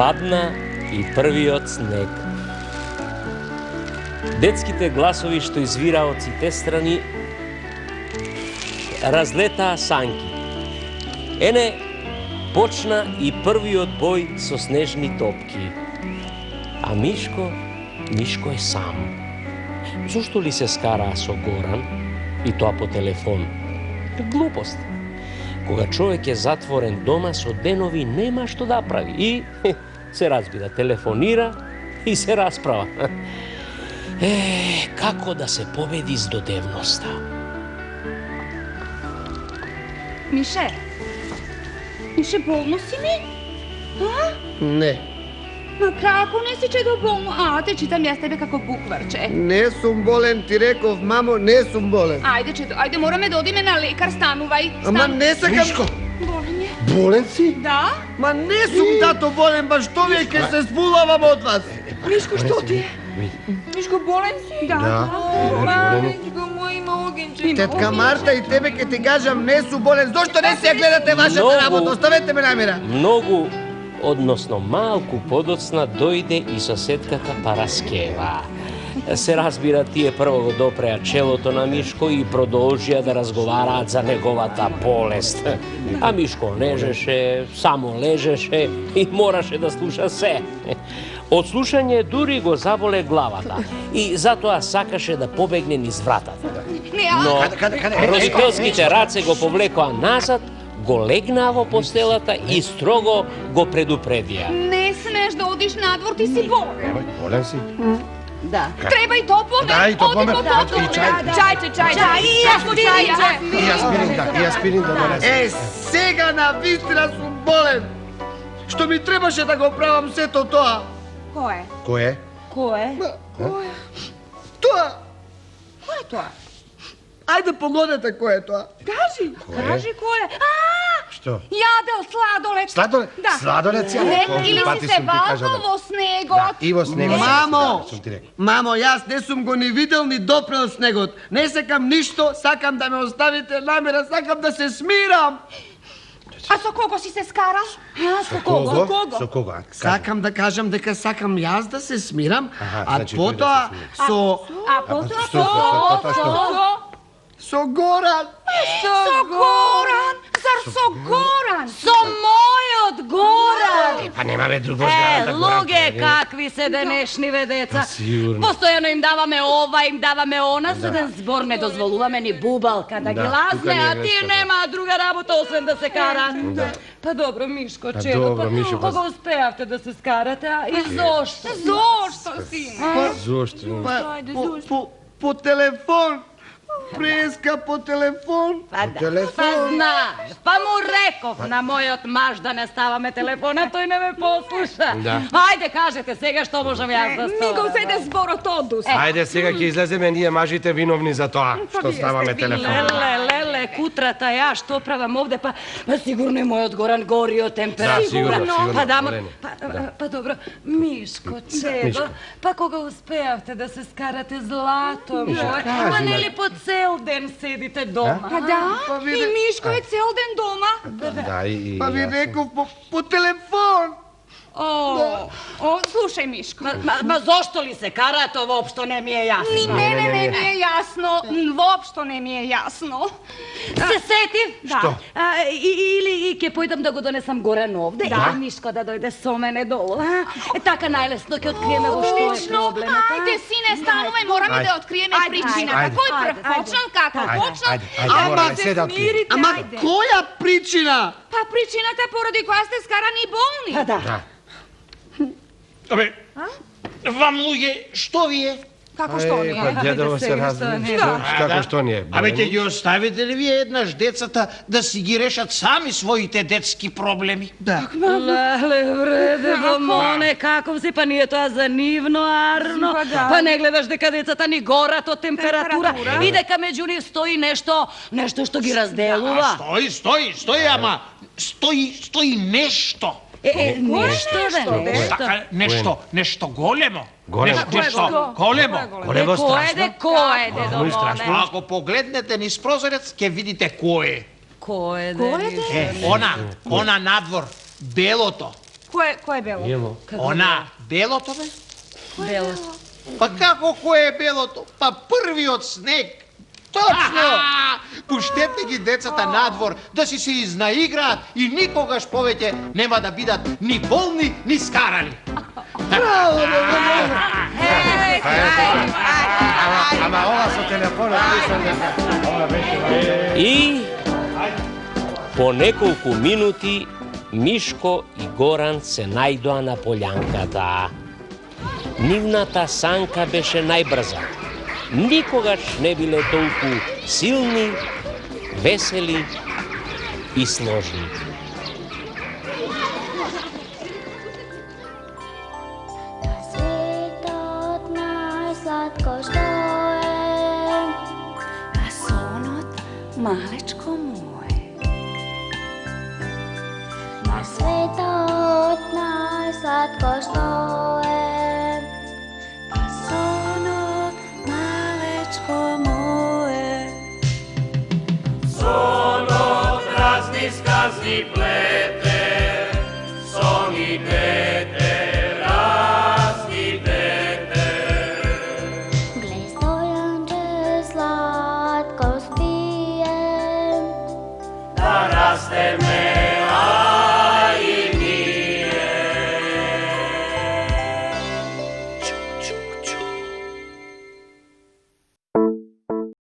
Падна и првиот снег. Детските гласови што извира од сите страни разлетаа санки. Ене почна и првиот бој со снежни топки. А Мишко е сам. Зошто ли се скараа со Горан и тоа по телефон? Глупост. Кога човек е затворен дома, со денови нема што да прави. И се разбира, телефонира и се расправа. Како да се победи здодевноста? Мише, болно си ми? Не. Ма како не си чедо болно? Те читам јас тебе како букварче. Не сум болен, ти реков, мамо, не сум болен. Ајде, чедо, ајде, мораме да одиме на лекар, станувај. Ама не сакам... Мишко! Болен е. Болен си? Да? Ма не сум тато болен, ба што веќе се спулавам од вас. Мишко, што ти е? Мишко, болен си? Да. Мамичко, мој има огенче. Тетка Марта и тебе ке ти кажам, не сум болен. Зошто не се ја гледате вашата работа? Оставете ме намира. Многу, односно малку подоцна, дојде и соседката Параскева. Се разбира, тие прво го допреа челото на Мишко и продолжија да разговараат за неговата болест. А Мишко лежеше, само лежеше и мораше да слуша се. Од слушање дури го заболе главата и затоа сакаше да побегне низ вратата. Но родителските раце го повлекоа назад, го легнаа во постелата и строго го предупредија. Не смеш да одиш надвор, ти си болен. Болен си? Да. Треба и топло, Да, и топло ме. топло. И чај. Чај. И аспирин да донесе. Сега на вистина сум болен. Што ми требаше да го правам сето тоа. Кој е? Кој е? Тоа. Кој е тоа? Ајде погодете кој е тоа. Кажи кој е. Што? Јадел сладолед. Сладолед? Да. Сладолед ја? Не, Колку или пати си се сум ти кажал вазал да- во снегот. И во снегот. Мамо! Сум ти рекол. Мамо, јас не сум го ни видел ни допрел снегот. Не сакам ништо, сакам да ме оставите намера, сакам да се смирам. А со кого си се скарал? Со кого? Со кого? Сакам да кажам дека сакам јас да се смирам, а значи тој потоа да се со... Со Горан. Со Горан? Зар со Горан? Со мојот Горан! Па немаме друг возградата. Луѓе, какви се денешниве деца. Сигурно. Постојано им даваме ова, им даваме она, за еден збор не дозволуваме ни бубалка да ги Да, лазне, тука не е а тие нешто, да. нема друга работа освен да се караат. Да. Па добро, Мишко, Па чедо, добро, Мишо, па- кога успеавте да се скарате, а и зошто? Зошто си? Зошто? По телефон. Преска по телефон. Па да, телефон. па знаеш, па му реков на мојот маж да не ставаме телефона, тој не ме послуша. Да. Ајде, кажете сега што можам јас да Ми го зеде зборот одус. Ајде сега ќе излеземе ние мажите виновни за тоа што ставаме телефон. Леле, кутрата, ја што правам овде, па сигурно и мојот Горан гори од температура. Да, сигурно, Па да, болен е. па добро, Мишко, чедо, па кога успеавте да се скарате злато мој, па нели по цел ден седите дома? Па да, и Мишко е цел ден дома. Да, и Па ви јас. реков по телефон. Слушај, Мишко. Ма зошто ли се карате, воопшто не ми е јасно. Ни мене не ми е јасно, воопшто не ми е јасно. Се сетив? Да. Или ќе појдам да го донесам Горан овде, и Мишко да дојде со мене долу. Така најлесно ќе откриеме во што е Одлично. проблемот. Ајде, сине, станувај, мораме да откриеме причината. ајде. Кој прв почнал, како почнал? Ајде, мора се да откриеме. Ама која причина? Па причината поради која сте скарани болни. Па да. Абе, вам луѓе, што ви е? Како што не Па е? дедово се разбира. Како што ни е? Абе, ќе ги оставите ли вие еднаш децата да си ги решат сами своите детски проблеми? Да. Леле, вреде, бомоне, каков си, па ние тоа за нивно, Арно. Па не гледаш дека децата ни горат од температура и дека меѓу нив стои нешто што ги разделува. Стои, ама стои нешто. Нешто големо. Нешто големо. Големо страшно. Кој е, дедо, Ако погледнете низ прозорец, ќе видите кој е. Кој е, Она надвор, белото. Ko je belo? Idemo. Ona, belото бе? Бело. Па како кој е белото? Па првиот снег. Точно! Пуштете ги децата надвор да си се изнаиграат и никогаш повеќе нема да бидат ни болни, ни скарани. Браво, Ама ова со телефонот мислам дека ова беше... И по неколку минути Мишко и Горан се најдоа на полјанката. Нивната санка беше најбрза. Никогаш не биле толку силни, весели и сложни. Svetот najslatko što je, A sonot, malečko moje. na svetot najslatko što je, Pa sonot, malečko moje. Sonot razni skazni plete,